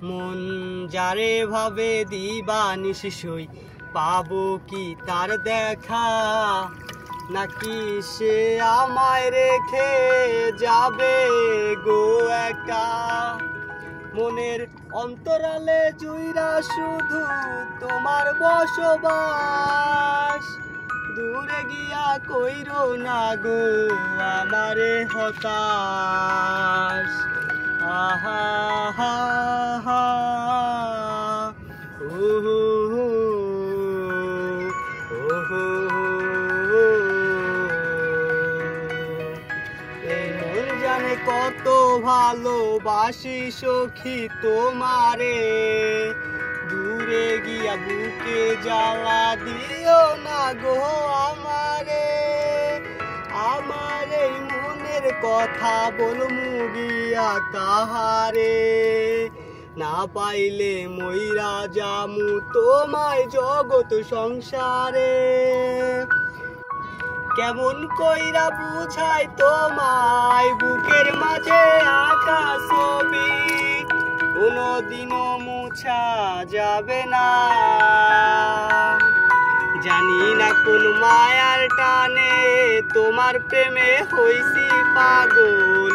মন যারে ভাবে দিবানিশি সই, পাবো কি তার দেখা? নাকি সে আমায় রেখে যাবে গো একা? মনের অন্তরালে জুইরা শুধু তোমার বসবাস, দূরে গিয়া কইরো না গো আমারে হতাশ। আহা হা হা ওহো ওহো, এই মন জানে কত ভালোবাসি সখী তোমারে, দূরে গিয়া বুকে জ্বালা দিও না গো আমারে। আমার এই মনের কথা বলমু গিয়া কাহারে? না পাইলে মইরা যামু তোমায় জগৎ সংসারে। কেমন কইরা বুঝাই তোমায় বুকের মাঝে আঁকা ছবি, কোনদিনও মুছা যাবে না। জানি না কোন মায়ার টানে তোমার প্রেমে হইছি পাগল,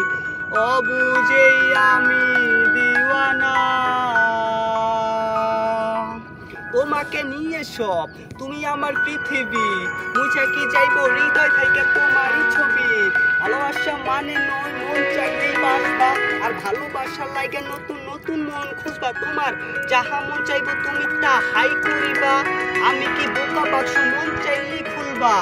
অবুঝেই আমি দিওয়ানা। তোমাকে নিয়ে সব, তুমি আমার পৃথিবী, মুছা কি যাইবো হৃদয় থেকে তোমারই ছবি। ভালোবাসা মানে নয় মন চাইলেই বাসবা, আর ভালোবাসার লাগে নতুন নতুন মন খুঁজবা। তোমার যাহা মন চাইবো তুমি তাহাই করিবা, আমি কি বোকা বাক্স মন চাইলেই খুলবা।